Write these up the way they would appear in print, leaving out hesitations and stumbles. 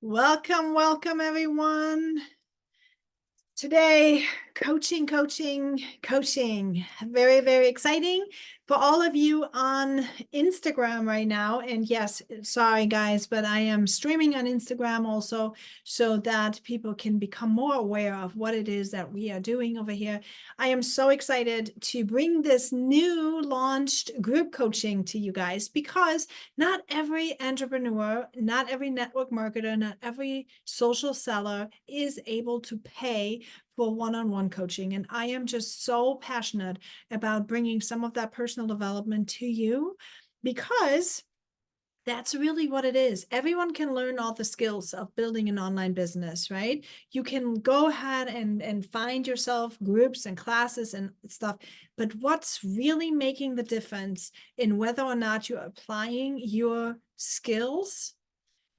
Welcome, welcome everyone. Today, coaching. Very, very exciting for all of you on Instagram right now. And yes, sorry guys, but I am streaming on Instagram also so that people can become more aware of what it is that we are doing over here. I am so excited to bring this new launched group coaching to you guys because not every entrepreneur, not every network marketer, not every social seller is able to pay for one-on-one coaching. And I am just so passionate about bringing some of that personal development to you because that's really what it is. Everyone can learn all the skills of building an online business, right? You can go ahead and find yourself groups and classes and stuff. But what's really making the difference in whether or not you're applying your skills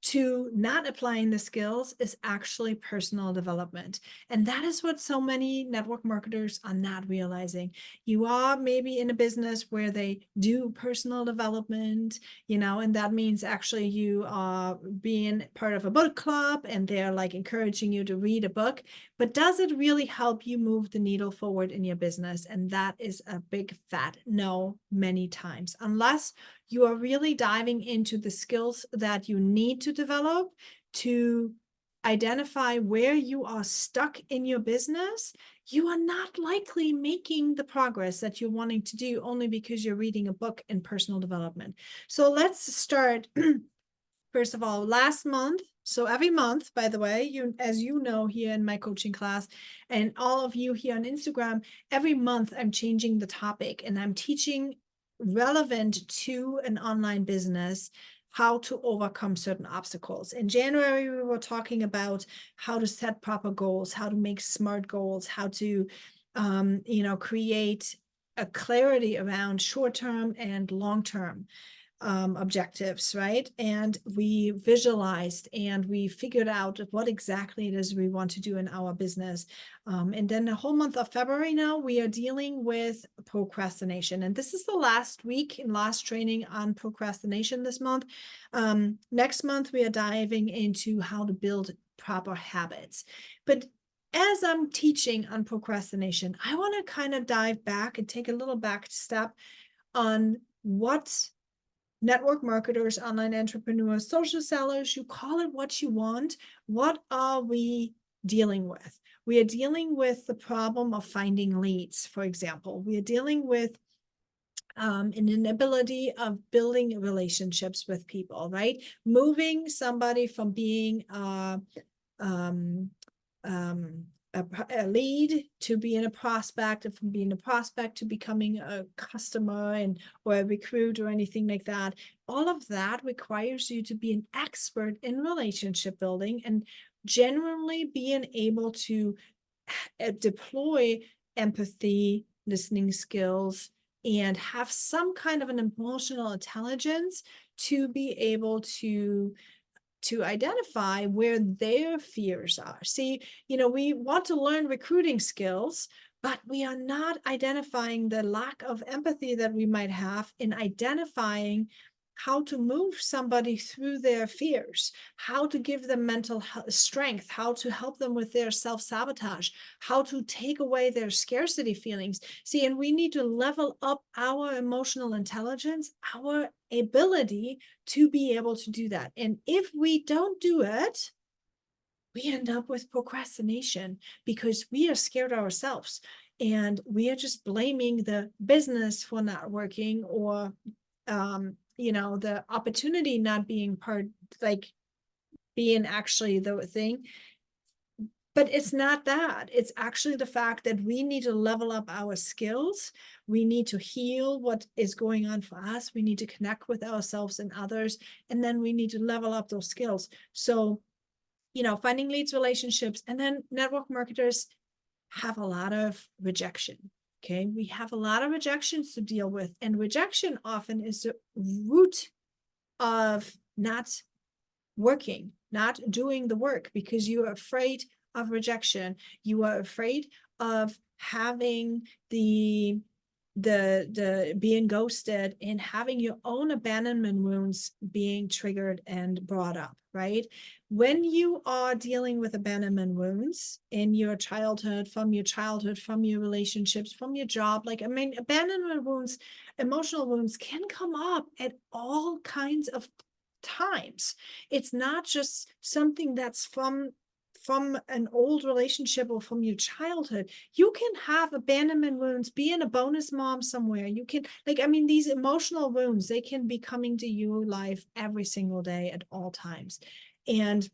to not applying the skills is actually personal development. And that is what so many network marketers are not realizing. You are maybe in a business where they do personal development, and that means actually you are being part of a book club and they're like encouraging you to read a book. But does it really help you move the needle forward in your business? And that is a big fat no many times, unless you are really diving into the skills that you need to develop to identify where you are stuck in your business. You are not likely making the progress that you're wanting to do only because you're reading a book in personal development. So let's start. First of all, last month, so every month, by the way, as you know, here in my coaching class, and all of you here on Instagram, every month I'm changing the topic and I'm teaching relevant to an online business how to overcome certain obstacles. In January, we were talking about how to set proper goals, how to make smart goals, how to create a clarity around short-term and long-term objectives, right? And we visualized and we figured out what exactly it is we want to do in our business. And then the whole month of February now, we are dealing with procrastination. And this is the last week and last training on procrastination this month. Next month, we are diving into how to build proper habits. But as I'm teaching on procrastination, I want to kind of dive back and take a little back step on what network marketers, online entrepreneurs, social sellers, you call it what you want. What are we dealing with? We are dealing with the problem of finding leads, for example. We are dealing with an inability of building relationships with people, right? Moving somebody from being um, a lead to being a prospect, and from being a prospect to becoming a customer or a recruit or anything like that. All of that requires you to be an expert in relationship building and generally being able to deploy empathy, listening skills, and have some kind of an emotional intelligence to be able to identify where their fears are. See, we want to learn recruiting skills, but we are not identifying the lack of empathy that we might have in identifying how to move somebody through their fears, how to give them mental strength, how to help them with their self-sabotage, how to take away their scarcity feelings. See, and we need to level up our emotional intelligence, our ability to be able to do that. And if we don't do it, we end up with procrastination because we are scared ourselves and we are just blaming the business for not working or the opportunity not being like being actually the thing. But it's not that. It's actually the fact that we need to level up our skills. We need to heal what is going on for us. We need to connect with ourselves and others. And then we need to level up those skills. So, finding leads, relationships, and then network marketers have a lot of rejection. Okay. We have a lot of rejections to deal with. And rejection often is the root of not working, not doing the work because you are afraid of rejection. You are afraid of having the the being ghosted and having your own abandonment wounds being triggered and brought up, right? When you are dealing with abandonment wounds in your childhood, from your relationships, from your job, like, I mean, abandonment wounds, emotional wounds can come up at all kinds of times. It's not just something that's from an old relationship or from your childhood. You can have abandonment wounds, being a bonus mom somewhere. You can, like, I mean, these emotional wounds, they can be coming to your life every single day at all times. And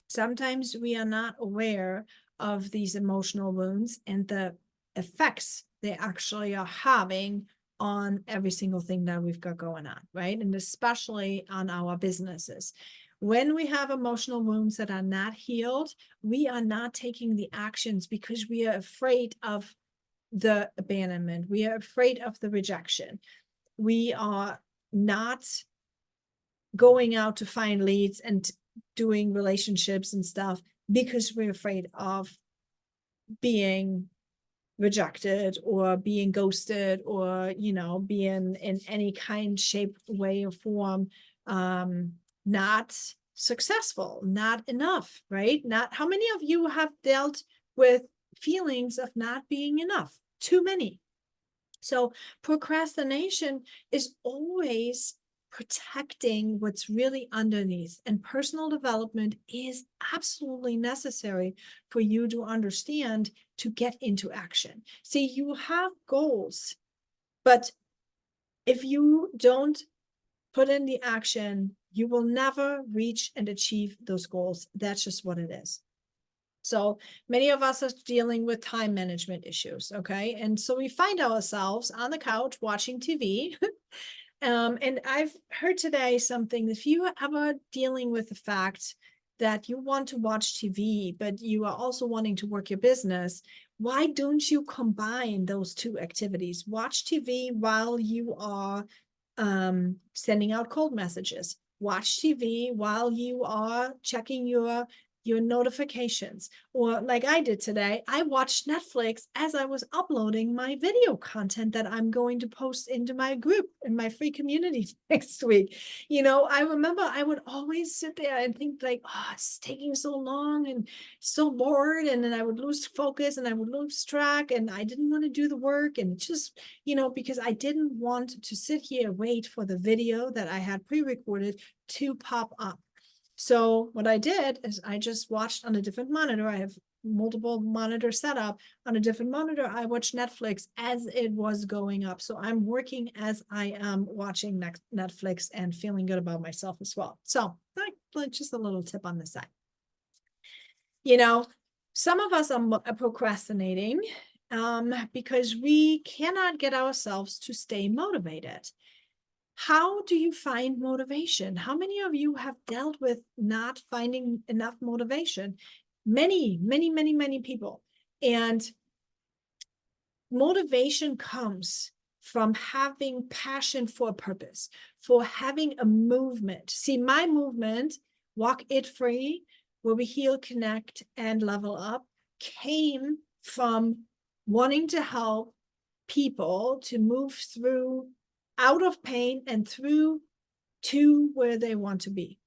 sometimes we are not aware of these emotional wounds and the effects they actually are having on every single thing that we've got going on, right? And especially on our businesses. When we have emotional wounds that are not healed, we are not taking the actions because we are afraid of the abandonment. We are afraid of the rejection. We are not going out to find leads and doing relationships and stuff because we're afraid of being rejected or being ghosted or, you know, being in any kind, shape, way, or form not successful, not enough, right? Not, how many of you have dealt with feelings of not being enough? Too many. So procrastination is always protecting what's really underneath, and personal development is absolutely necessary for you to understand to get into action. See, you have goals, but if you don't put in the action, you will never reach and achieve those goals. That's just what it is. So many of us are dealing with time management issues, okay? And so we find ourselves on the couch watching TV. And I've heard today something, if you are ever dealing with the fact that you want to watch TV, but you are also wanting to work your business, why don't you combine those two activities? Watch TV while you are sending out cold messages. Watch TV while you are checking your notifications. Or like I did today, I watched Netflix as I was uploading my video content that I'm going to post into my group in my free community next week. You know, I remember I would always sit there and think like, oh, it's taking so long and so bored. And then I would lose focus and I would lose track and I didn't want to do the work. And just, you know, because I didn't want to sit here, wait for the video that I had pre-recorded to pop up. So what I did is I just watched on a different monitor. I have multiple monitor setup on a different monitor. I watched Netflix as it was going up. So I'm working as I am watching Netflix and feeling good about myself as well. So like just a little tip on the side. You know, some of us are procrastinating because we cannot get ourselves to stay motivated. How do you find motivation? How many of you have dealt with not finding enough motivation? Many, many, many, many people. And motivation comes from having passion for a purpose, for having a movement. See, my movement, Walk It Free, where we heal, connect, and level up, came from wanting to help people to move through out of pain and through to where they want to be.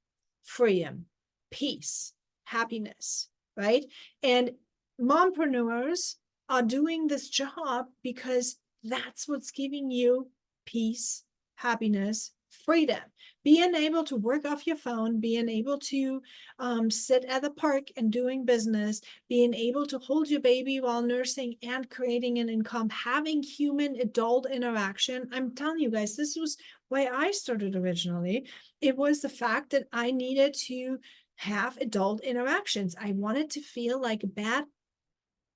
Freedom, peace, happiness, right? And mompreneurs are doing this job because that's what's giving you peace, happiness, freedom. Being able to work off your phone, being able to sit at the park and doing business, being able to hold your baby while nursing and creating an income, having human adult interaction. I'm telling you guys, this was why I started originally. It was the fact that I needed to have adult interactions. I wanted to feel like a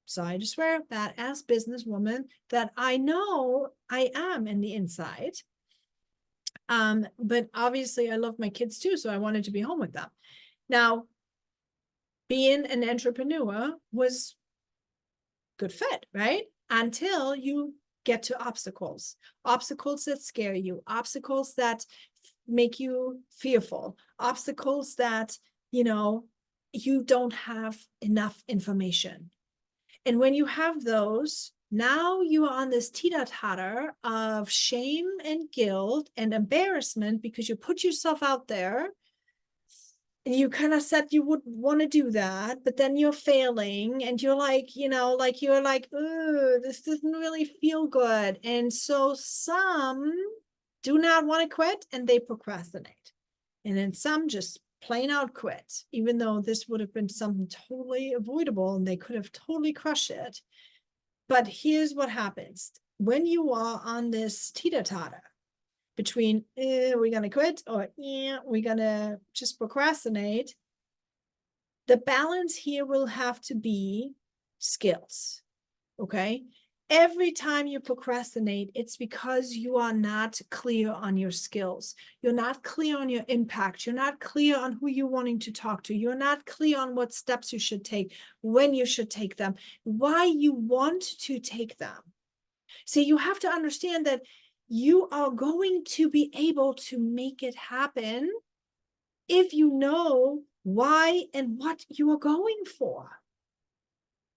sorry to swear, badass businesswoman that I know I am in the inside. But obviously I love my kids too, so I wanted to be home with them. Now, being an entrepreneur was good fit, right? Until you get to obstacles that scare you, obstacles that make you fearful, obstacles that, you know, you don't have enough information. And when you have those, Now you are on this teeter-totter of shame and guilt and embarrassment because you put yourself out there and you kind of said you would want to do that, but then you're failing and you're like, you're like, oh, this doesn't really feel good. And so some do not want to quit and they procrastinate. And then some just plain out quit, even though this would have been something totally avoidable and they could have totally crushed it. But here's what happens when you are on this teeter-totter between we're going to quit or we're going to just procrastinate. The balance here will have to be skills. Okay. Every time you procrastinate, it's because you are not clear on your skills. You're not clear on your impact. You're not clear on who you're wanting to talk to. You're not clear on what steps you should take, when you should take them, why you want to take them. See, you have to understand that you are going to be able to make it happen if you know why and what you are going for.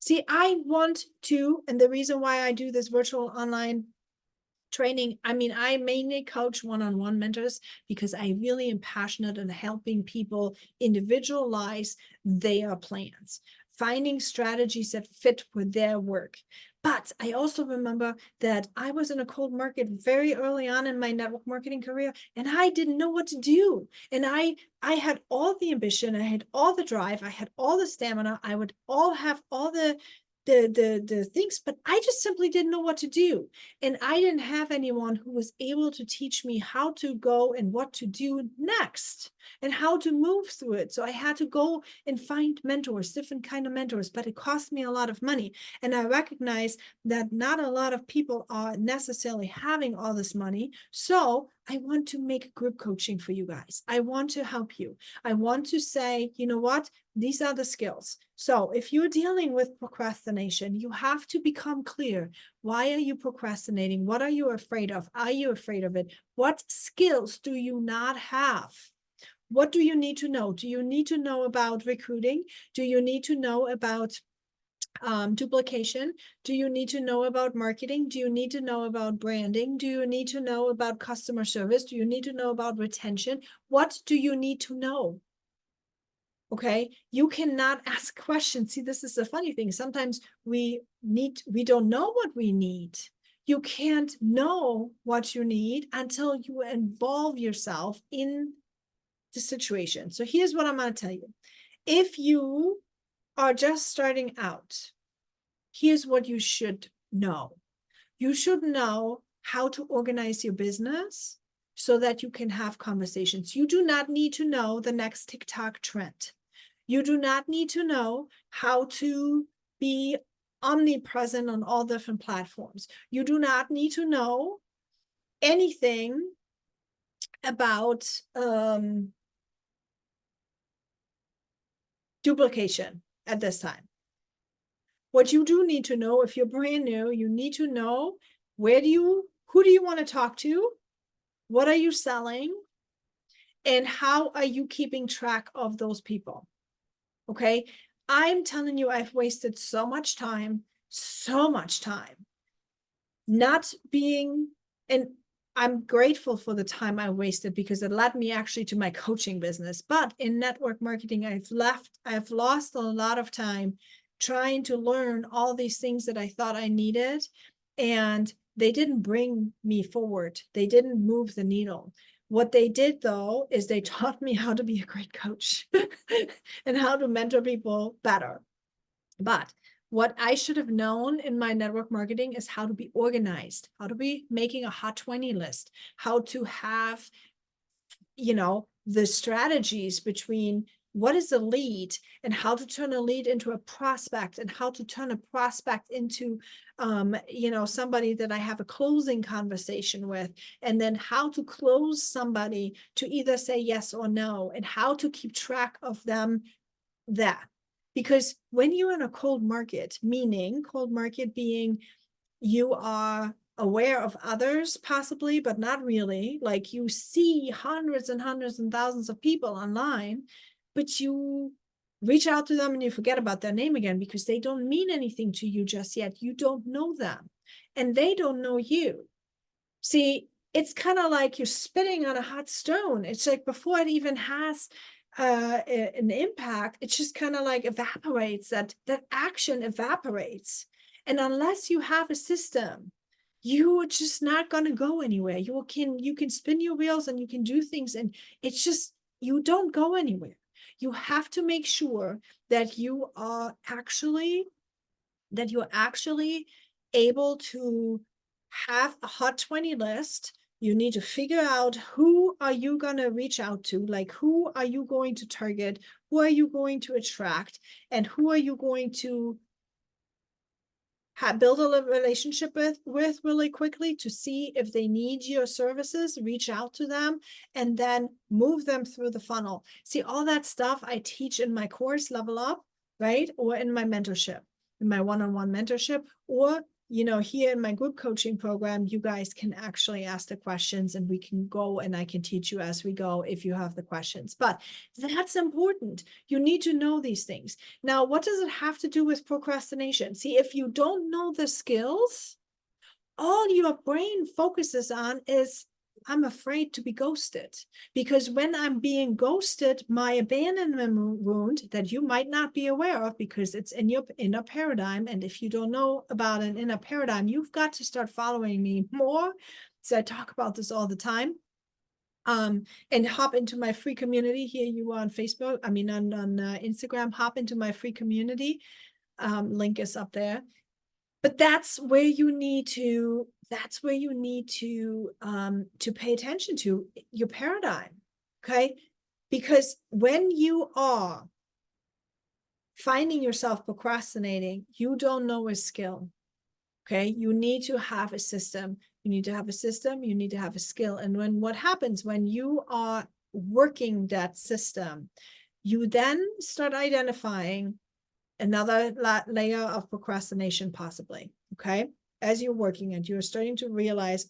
See, I want to, and the reason why I do this virtual online training, I mean, I mainly coach one-on-one mentors because I really am passionate in helping people individualize their plans, finding strategies that fit with their work. But I also remember that I was in a cold market very early on in my network marketing career, and I didn't know what to do. And I had all the ambition, I had all the drive, I had all the stamina, I would all have all the things, but I just simply didn't know what to do. And I didn't have anyone who was able to teach me how to go and what to do next and how to move through it. So I had to go and find mentors, different kind of mentors, but it cost me a lot of money. And I recognize that not a lot of people are necessarily having all this money. So I want to make group coaching for you guys. I want to help you. I want to say, you know what? These are the skills. So if you're dealing with procrastination, you have to become clear. Why are you procrastinating? What are you afraid of? Are you afraid of it? What skills do you not have? What do you need to know? Do you need to know about recruiting? Do you need to know about duplication? Do you need to know about marketing? Do you need to know about branding? Do you need to know about customer service? Do you need to know about retention? What do you need to know? Okay, you cannot ask questions. See, this is the funny thing. Sometimes we don't know what we need. You can't know what you need until you involve yourself in the situation. So here's what I'm going to tell you. If you are just starting out, here's what you should know. You should know how to organize your business so that you can have conversations. You do not need to know the next TikTok trend. You do not need to know how to be omnipresent on all different platforms. You do not need to know anything about duplication at this time. What you do need to know, if you're brand new, you need to know who do you want to talk to? What are you selling? And how are you keeping track of those people? Okay. I'm telling you, I've wasted so much time not being, and I'm grateful for the time I wasted because it led me actually to my coaching business. But in network marketing, I've lost a lot of time trying to learn all these things that I thought I needed. And they didn't bring me forward. They didn't move the needle. What they did, though, is they taught me how to be a great coach and how to mentor people better. But what I should have known in my network marketing is how to be organized, how to be making a hot 20 list, how to have, the strategies between what is a lead and how to turn a lead into a prospect and how to turn a prospect into somebody that I have a closing conversation with, and then how to close somebody to either say yes or no, and how to keep track of them. That because when you're in a cold market, meaning cold market being you are aware of others possibly, but not really, like you see hundreds and hundreds and thousands of people online, but you reach out to them and you forget about their name again because they don't mean anything to you just yet. You don't know them and they don't know you. See, it's kind of like you're spitting on a hot stone. It's like before it even has an impact, it just kind of like evaporates. That action evaporates. And unless you have a system, you are just not going to go anywhere. You can spin your wheels and you can do things, and it's just you don't go anywhere. You have to make sure that you're actually able to have a hot 20 list. You need to figure out who are you going to reach out to, like who are you going to target, who are you going to attract, and who are you going to build a relationship with really quickly to see if they need your services, reach out to them, and then move them through the funnel. See, all that stuff I teach in my course, Level Up, right? Or in my mentorship, in my one-on-one mentorship, or here in my group coaching program, you guys can actually ask the questions and we can go and I can teach you as we go if you have the questions. But that's important. You need to know these things. Now, what does it have to do with procrastination? See, if you don't know the skills, all your brain focuses on is, I'm afraid to be ghosted. Because when I'm being ghosted, my abandonment wound that you might not be aware of because it's in your inner paradigm. And if you don't know about an inner paradigm, you've got to start following me more. So I talk about this all the time. And hop into my free community. Here you are on Facebook, I mean on Instagram, hop into my free community. Link is up there. But that's where you need to pay attention to your paradigm. Okay. Because when you are finding yourself procrastinating, you don't know a skill. Okay. You need to have a system. You need to have a system. You need to have a skill. And what happens when you are working that system, you then start identifying another layer of procrastination, possibly. Okay. As you're working it, you're starting to realize,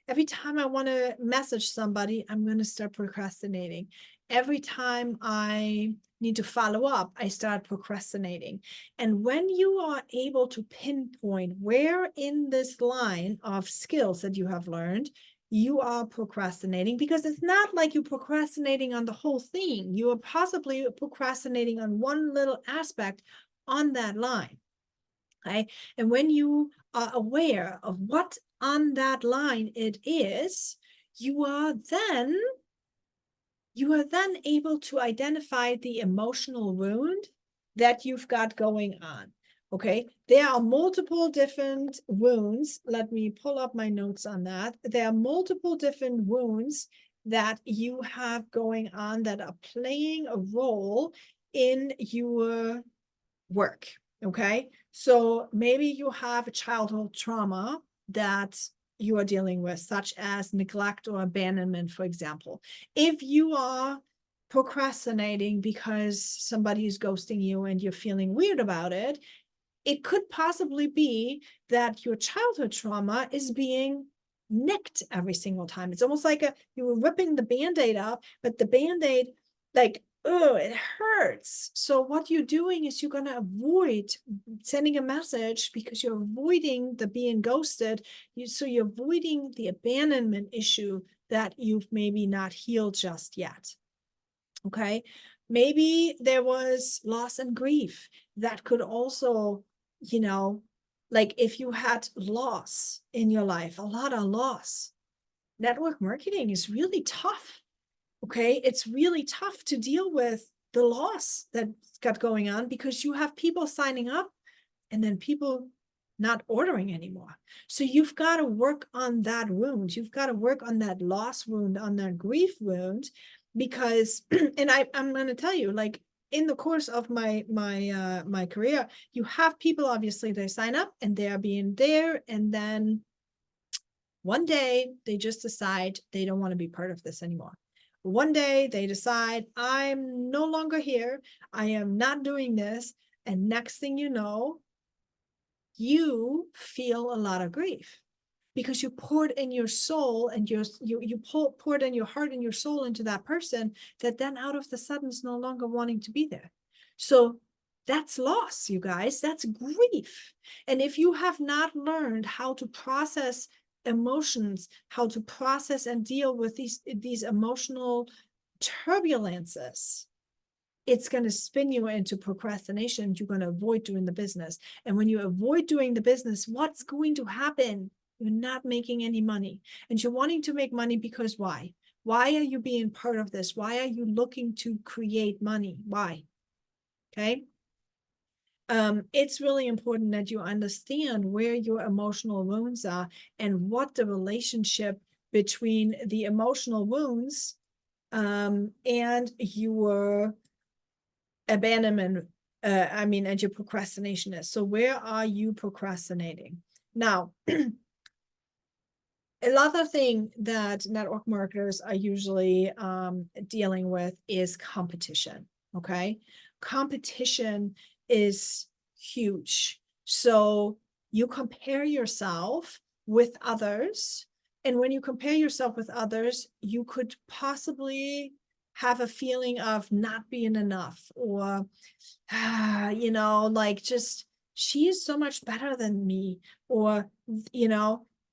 every time I want to message somebody, I'm going to start procrastinating. Every time I need to follow up, I start procrastinating. And when you are able to pinpoint where in this line of skills that you have learned, you are procrastinating, because it's not like you're procrastinating on the whole thing. You are possibly procrastinating on one little aspect on that line. Okay. And when you are aware of what on that line it is, you are then able to identify the emotional wound that you've got going on. Okay, there are multiple different wounds. Let me pull up my notes on that. There are multiple different wounds that you have going on that are playing a role in your work. Okay, so maybe you have a childhood trauma that you are dealing with, such as neglect or abandonment, for example. If you are procrastinating because somebody is ghosting you and you're feeling weird about it, it could possibly be that your childhood trauma is being nicked every single time. It's almost like you were ripping the Band-Aid up, but the Band-Aid, like, oh, it hurts. So what you're doing is you're going to avoid sending a message because you're avoiding the being ghosted. So you're avoiding the abandonment issue that you've maybe not healed just yet. Okay. Maybe there was loss and grief that could also, like if you had loss in your life, a lot of loss, network marketing is really tough. Okay. It's really tough to deal with the loss that's got going on because you have people signing up and then people not ordering anymore. So you've got to work on that wound. You've got to work on that loss wound, on that grief wound, because, and I'm going to tell you, like in the course of my career, you have people, obviously they sign up and they're being there. And then one day they just decide they don't want to be part of this anymore. One day they decide, I'm no longer here. I am not doing this. And next thing you know, you feel a lot of grief. because you poured in your soul and poured in your heart and your soul into that person that then out of the sudden is no longer wanting to be there. So that's loss, you guys. That's grief. And if you have not learned how to process emotions, how to process and deal with these emotional turbulences, it's going to spin you into procrastination. You're going to avoid doing the business. And when you avoid doing the business, what's going to happen? You're not making any money. And you're wanting to make money because why? Why are you being part of this? Why are you looking to create money? Why? Okay. It's really important that you understand where your emotional wounds are and what the relationship between the emotional wounds and your abandonment, and your procrastination is. So where are you procrastinating? Now, another thing that network marketers are usually dealing with is competition, okay? Competition is huge. So you compare yourself with others, and when you compare yourself with others, you could possibly have a feeling of not being enough, or like just she is so much better than me, or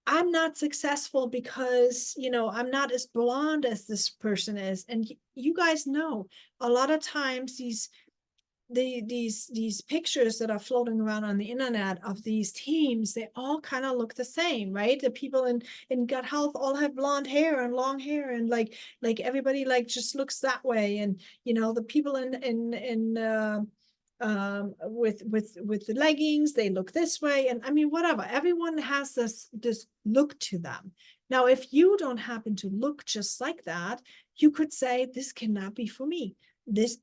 I'm not successful because I'm not as blonde as this person is. And you guys know a lot of times these pictures that are floating around on the internet of these teams, they all kind of look the same, right? The people in gut health all have blonde hair and long hair, and like everybody like just looks that way. And the people in with the leggings, they look this way. And I mean, whatever, everyone has this look to them. Now, if you don't happen to look just like that, you could say, this cannot be for me.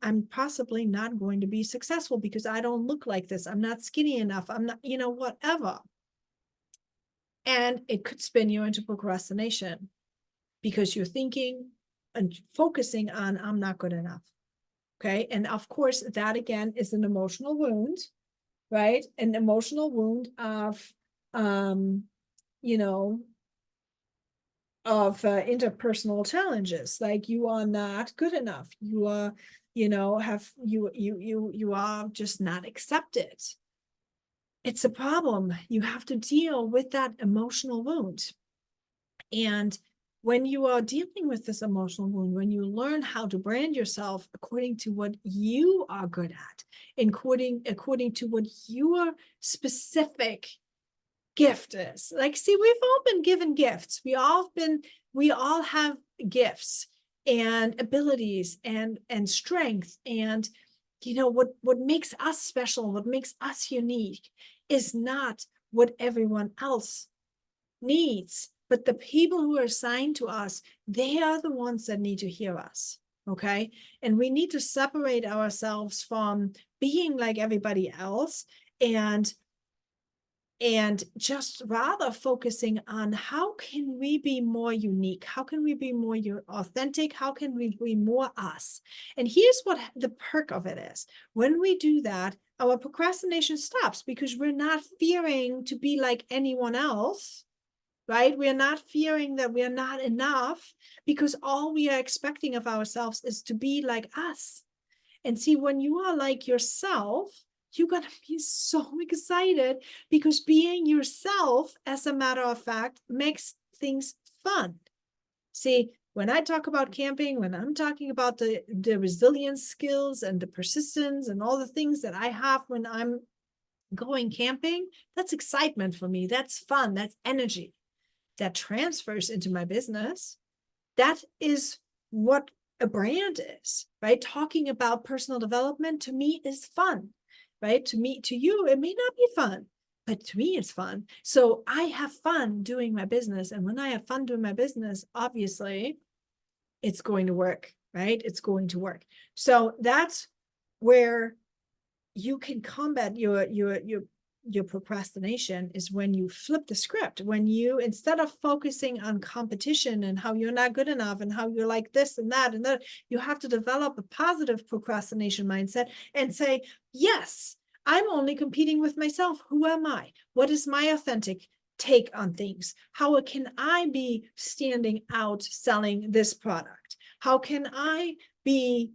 I'm possibly not going to be successful because I don't look like this. I'm not skinny enough. I'm not, whatever. And it could spin you into procrastination because you're thinking and focusing on, I'm not good enough. Okay. And of course, that again is an emotional wound, right? An emotional wound of, you know, interpersonal challenges, like you are not good enough, you are you are just not accepted. It's a problem. You have to deal with that emotional wound. And when you are dealing with this emotional wound, when you learn how to brand yourself according to what you are good at, according to what your specific gift is. Like, see, we've all been given gifts. We all have gifts and abilities and strength. And what makes us special, what makes us unique is not what everyone else needs, but the people who are assigned to us, they are the ones that need to hear us. Okay. And we need to separate ourselves from being like everybody else and just rather focusing on how can we be more unique, how can we be more authentic, how can we be more us. And here's what the perk of it is: when we do that, our procrastination stops because we're not fearing to be like anyone else, right? We're not fearing that we're not enough, because all we are expecting of ourselves is to be like us. And see, when you are like yourself, you're going to be so excited, because being yourself, as a matter of fact, makes things fun. See, when I talk about camping, when I'm talking about the resilience skills and the persistence and all the things that I have when I'm going camping, that's excitement for me. That's fun. That's energy that transfers into my business. That is what a brand is, right? Talking about personal development to me is fun, right? To you, it may not be fun, but to me, it's fun. So I have fun doing my business. And when I have fun doing my business, obviously it's going to work, right? It's going to work. So that's where you can combat your procrastination, is when you flip the script, when you, instead of focusing on competition and how you're not good enough and how you're like this and that, you have to develop a positive procrastination mindset and say, yes, I'm only competing with myself. Who am I? What is my authentic take on things? How can I be standing out selling this product? How can I be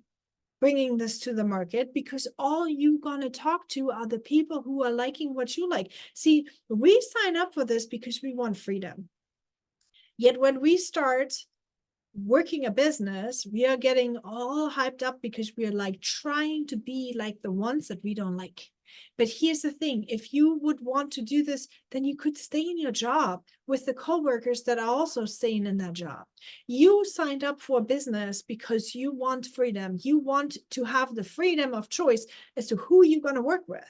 bringing this to the market? Because all you gonna talk to are the people who are liking what you like. See, we sign up for this because we want freedom. Yet when we start working a business, we are getting all hyped up because we are like trying to be like the ones that we don't like. But here's the thing, if you would want to do this, then you could stay in your job with the coworkers that are also staying in that job. You signed up for a business because you want freedom. You want to have the freedom of choice as to who you're going to work with.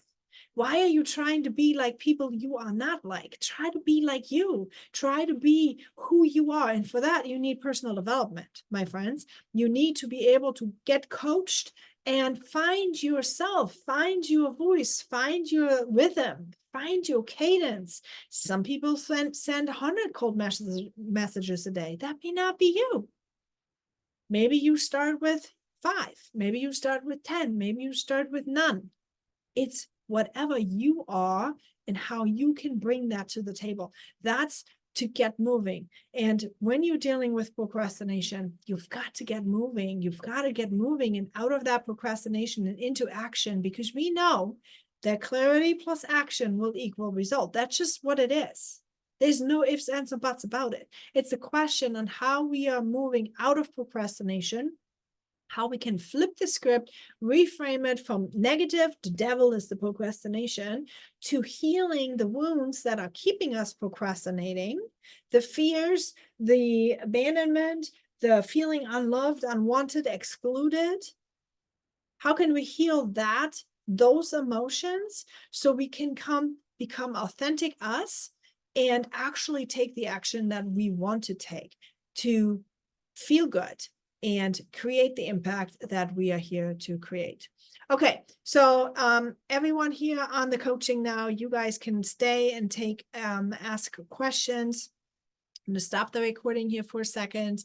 Why are you trying to be like people you are not like? Try to be like you. Try to be who you are. And for that, you need personal development, my friends. You need to be able to get coached and find yourself, find your voice, find your rhythm, find your cadence. Some people send 100 cold messages a day. That may not be you. Maybe you start with 5. Maybe you start with 10. Maybe you start with none. It's whatever you are and how you can bring that to the table. That's to get moving. And when you're dealing with procrastination, you've got to get moving. You've got to get moving and out of that procrastination and into action, because we know that clarity plus action will equal result. That's just what it is. There's no ifs, ands, or buts about it. It's a question on how we are moving out of procrastination, how we can flip the script, reframe it from negative, the devil is the procrastination, to healing the wounds that are keeping us procrastinating, the fears, the abandonment, the feeling unloved, unwanted, excluded. How can we heal those emotions, so we can become authentic us and actually take the action that we want to take to feel good and create the impact that we are here to create. Okay, so everyone here on the coaching now, you guys can stay and ask questions. I'm going to stop the recording here for a second.